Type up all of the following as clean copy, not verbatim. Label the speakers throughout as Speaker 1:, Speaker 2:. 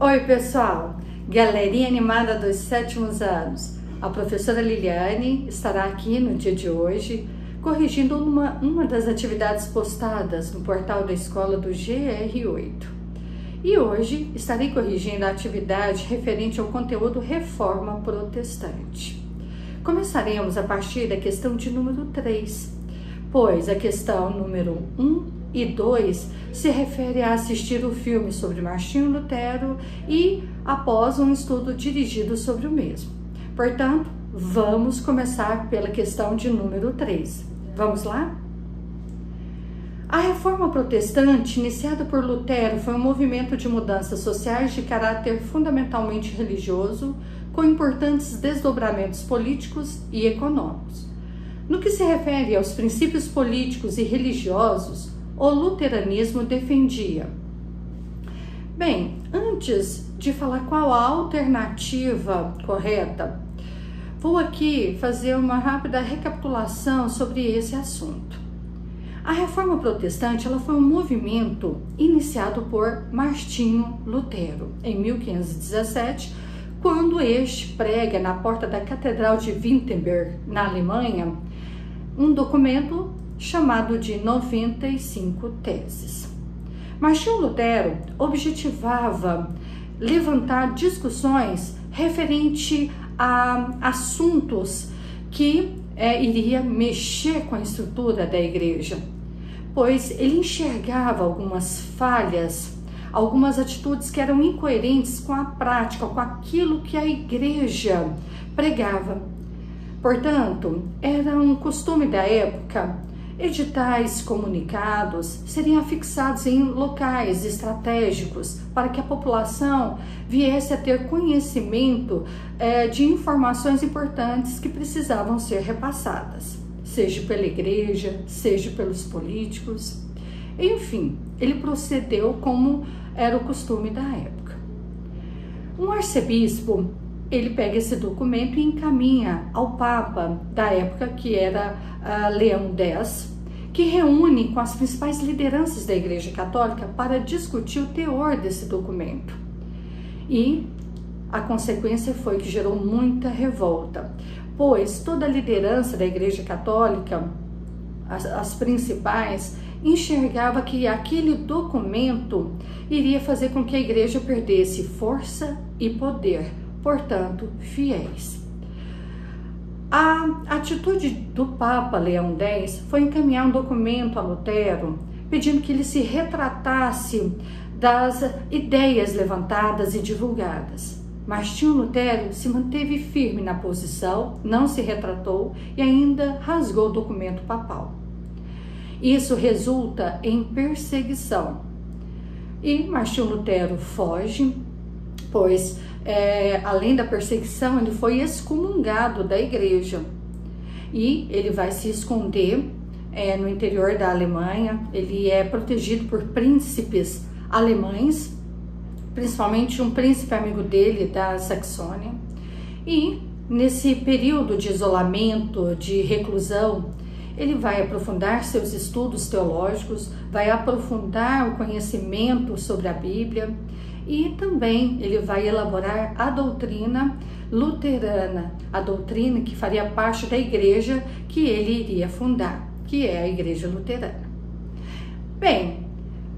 Speaker 1: Oi pessoal, galerinha animada dos sétimos anos. A professora Liliane estará aqui no dia de hoje corrigindo uma das atividades postadas no portal da escola do GR8. E hoje estarei corrigindo a atividade referente ao conteúdo Reforma Protestante. Começaremos a partir da questão de número 3, pois a questão número 1 e 2 se refere a assistir o filme sobre Martinho Lutero e após um estudo dirigido sobre o mesmo. Portanto, vamos começar pela questão de número 3. Vamos lá? A Reforma Protestante, iniciada por Lutero, foi um movimento de mudanças sociais de caráter fundamentalmente religioso, com importantes desdobramentos políticos e econômicos. No que se refere aos princípios políticos e religiosos, o luteranismo defendia. Bem, antes de falar qual a alternativa correta, vou aqui fazer uma rápida recapitulação sobre esse assunto. A Reforma Protestante ela foi um movimento iniciado por Martinho Lutero em 1517, quando este prega na porta da Catedral de Wittenberg, na Alemanha, um documento chamado de 95 Teses. Martinho Lutero objetivava levantar discussões referente a assuntos que iria mexer com a estrutura da igreja, pois ele enxergava algumas falhas, algumas atitudes que eram incoerentes com a prática, com aquilo que a igreja pregava. Portanto, era um costume da época editais comunicados seriam afixados em locais estratégicos para que a população viesse a ter conhecimento de informações importantes que precisavam ser repassadas, seja pela igreja, seja pelos políticos. Enfim, ele procedeu como era o costume da época. Um arcebispo, ele pega esse documento e encaminha ao Papa da época, que era Leão X, que reúne com as principais lideranças da Igreja Católica para discutir o teor desse documento. E a consequência foi que gerou muita revolta, pois toda a liderança da Igreja Católica, as principais, enxergava que aquele documento iria fazer com que a Igreja perdesse força e poder, portanto, fiéis. A atitude do Papa Leão X foi encaminhar um documento a Lutero, pedindo que ele se retratasse das ideias levantadas e divulgadas. Martinho Lutero se manteve firme na posição, não se retratou e ainda rasgou o documento papal. Isso resulta em perseguição. E Martinho Lutero foge, pois além da perseguição, ele foi excomungado da igreja e ele vai se esconder no interior da Alemanha. Ele é protegido por príncipes alemães, principalmente um príncipe amigo dele da Saxônia, e nesse período de isolamento, de reclusão, ele vai aprofundar seus estudos teológicos, vai aprofundar o conhecimento sobre a Bíblia, e também ele vai elaborar a doutrina luterana, a doutrina que faria parte da igreja que ele iria fundar, que é a Igreja Luterana. Bem,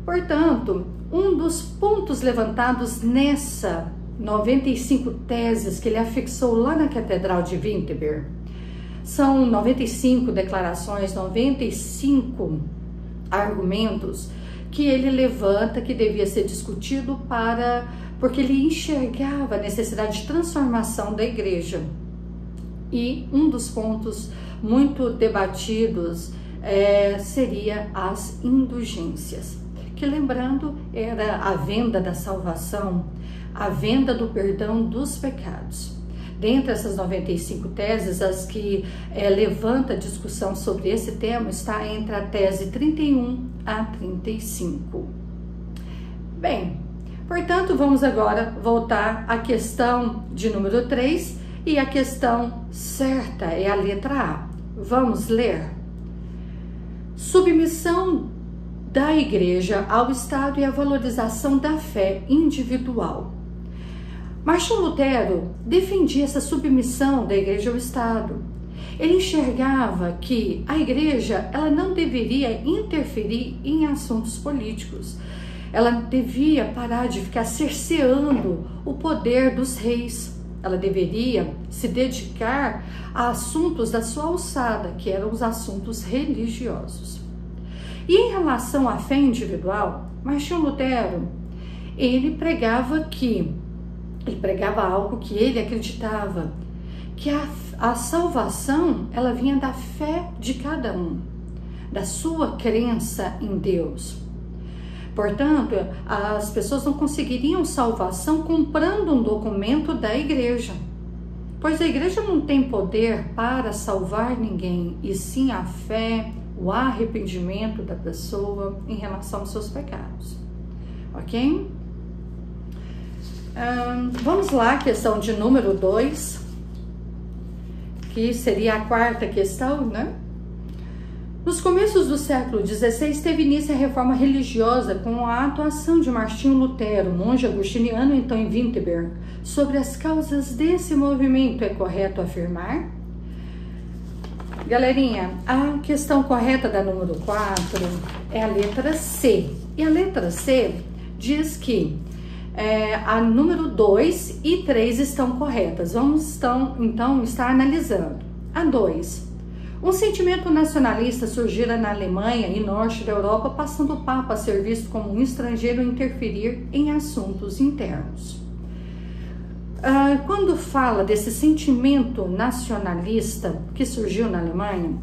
Speaker 1: portanto, um dos pontos levantados nessa 95 teses que ele afixou lá na Catedral de Wittenberg, são 95 declarações, 95 argumentos que ele levanta que devia ser discutido porque ele enxergava a necessidade de transformação da igreja. E um dos pontos muito debatidos seria as indulgências, que, lembrando, era a venda da salvação, a venda do perdão dos pecados. Dentre essas 95 teses, as que levanta discussão sobre esse tema está entre a tese 31 a 35. Bem, portanto, vamos agora voltar à questão de número 3 e a questão certa é a letra A. Vamos ler. Submissão da igreja ao Estado e a valorização da fé individual. Martinho Lutero defendia essa submissão da igreja ao Estado. Ele enxergava que a igreja ela não deveria interferir em assuntos políticos. Ela devia parar de ficar cerceando o poder dos reis. Ela deveria se dedicar a assuntos da sua alçada, que eram os assuntos religiosos. E em relação à fé individual, Martinho Lutero, ele pregava algo que ele acreditava, que a salvação, ela vinha da fé de cada um, da sua crença em Deus. Portanto, as pessoas não conseguiriam salvação comprando um documento da igreja, pois a igreja não tem poder para salvar ninguém, e sim a fé, o arrependimento da pessoa em relação aos seus pecados. Ok? Vamos lá, questão de número 2, que seria a quarta questão, né? Nos começos do século XVI, teve início a reforma religiosa com a atuação de Martinho Lutero, monge agostiniano, então em Wittenberg. Sobre as causas desse movimento, é correto afirmar? Galerinha, a questão correta da número 4 é a letra C. E a letra C diz que a número 2 e 3 estão corretas. Vamos então estar analisando. A 2. Um sentimento nacionalista surgira na Alemanha e norte da Europa, passando o Papa a ser visto como um estrangeiro a interferir em assuntos internos. Quando fala desse sentimento nacionalista que surgiu na Alemanha,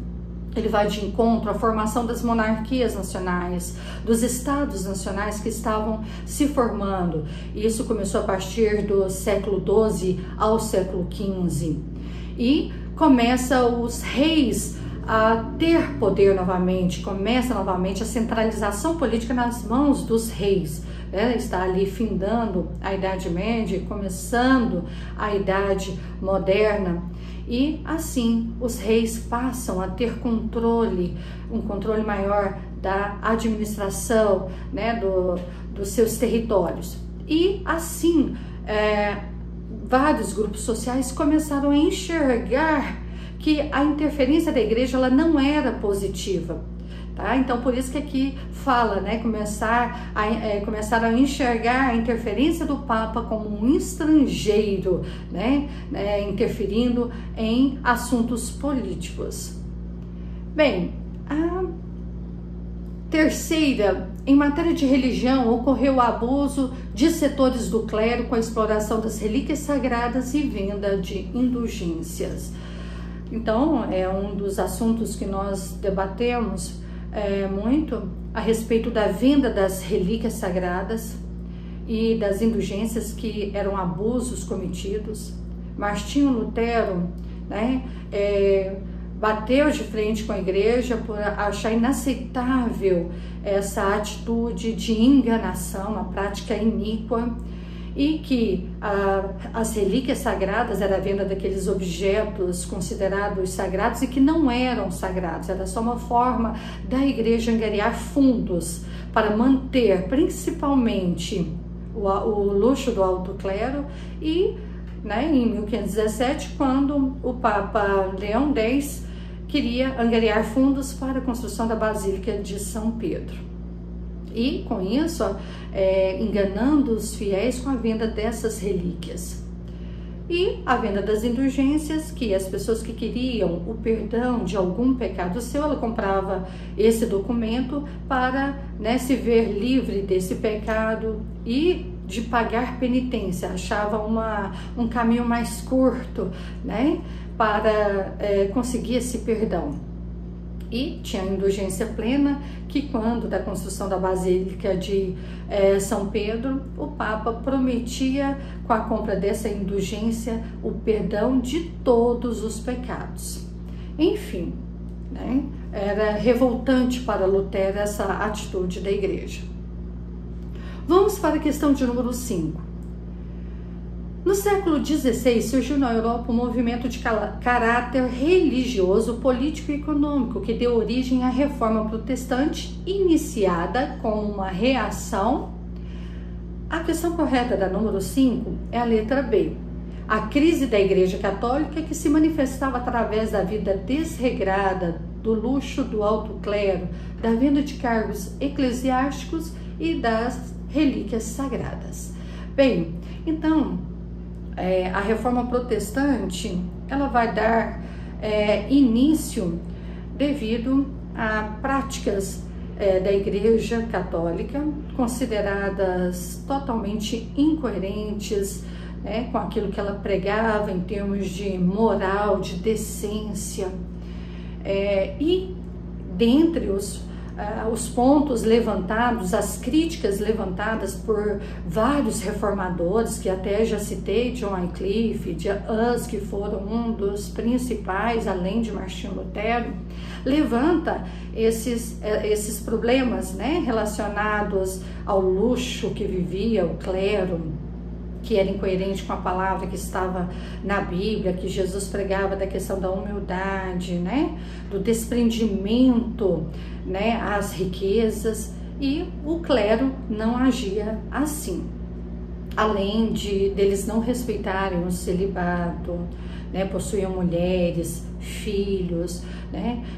Speaker 1: ele vai de encontro à formação das monarquias nacionais, dos estados nacionais que estavam se formando. Isso começou a partir do século XII ao século XV. E começa os reis a ter poder novamente, começa novamente a centralização política nas mãos dos reis. Está ali findando a Idade Média e começando a Idade Moderna. E assim os reis passam a ter um controle maior da administração, né, dos seus territórios. E assim vários grupos sociais começaram a enxergar que a interferência da igreja ela não era positiva. Tá? Então, por isso que aqui fala, né, começaram a enxergar a interferência do Papa como um estrangeiro, né, interferindo em assuntos políticos. Bem, a terceira, em matéria de religião, ocorreu o abuso de setores do clero com a exploração das relíquias sagradas e venda de indulgências. Então, é um dos assuntos que nós debatemos muito a respeito da venda das relíquias sagradas e das indulgências, que eram abusos cometidos. Martinho Lutero, né, bateu de frente com a igreja por achar inaceitável essa atitude de enganação, uma prática iníqua, e que as relíquias sagradas era a venda daqueles objetos considerados sagrados e que não eram sagrados, era só uma forma da igreja angariar fundos para manter principalmente o luxo do alto clero. E em 1517, quando o Papa Leão X queria angariar fundos para a construção da Basílica de São Pedro. E com isso, enganando os fiéis com a venda dessas relíquias. E a venda das indulgências, que as pessoas que queriam o perdão de algum pecado seu, ela comprava esse documento para, se ver livre desse pecado e de pagar penitência. Achava um caminho mais curto, para conseguir esse perdão. E tinha a indulgência plena, que quando da construção da Basílica de São Pedro, o Papa prometia, com a compra dessa indulgência, o perdão de todos os pecados. Enfim, era revoltante para Lutero essa atitude da igreja. Vamos para a questão de número 5. No século XVI, surgiu na Europa um movimento de caráter religioso, político e econômico que deu origem à Reforma Protestante, iniciada como uma reação A questão correta da número 5 é a letra B. A crise da Igreja Católica que se manifestava através da vida desregrada, do luxo do alto clero, da venda de cargos eclesiásticos e das relíquias sagradas. Bem, então, a Reforma Protestante, ela vai dar início devido a práticas da Igreja Católica, consideradas totalmente incoerentes, com aquilo que ela pregava em termos de moral, de decência. E dentre os pontos levantados, as críticas levantadas por vários reformadores, que até já citei, John Wycliffe, Hus, que foram um dos principais, além de Martinho Lutero, levanta esses problemas, relacionados ao luxo que vivia o clero, que era incoerente com a palavra que estava na Bíblia, que Jesus pregava da questão da humildade, do desprendimento, às riquezas, e o clero não agia assim. Além deles não respeitarem o celibato, possuíam mulheres, filhos,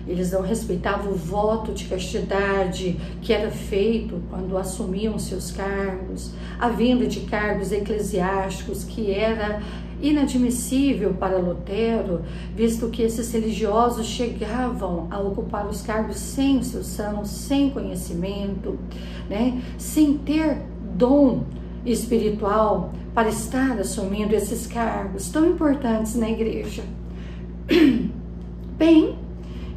Speaker 1: eles não respeitavam o voto de castidade que era feito quando assumiam seus cargos, a venda de cargos eclesiásticos, que era inadmissível para Lutero, visto que esses religiosos chegavam a ocupar os cargos sem instrução, sem conhecimento, sem ter dom espiritual para estar assumindo esses cargos tão importantes na igreja. Bem,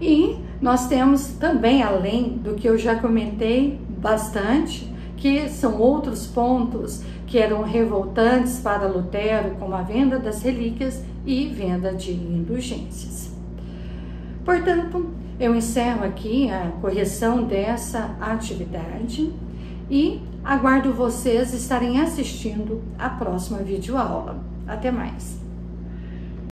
Speaker 1: e nós temos também, além do que eu já comentei bastante, que são outros pontos que eram revoltantes para Lutero, como a venda das relíquias e venda de indulgências. Portanto, eu encerro aqui a correção dessa atividade e aguardo vocês estarem assistindo a próxima videoaula. Até mais!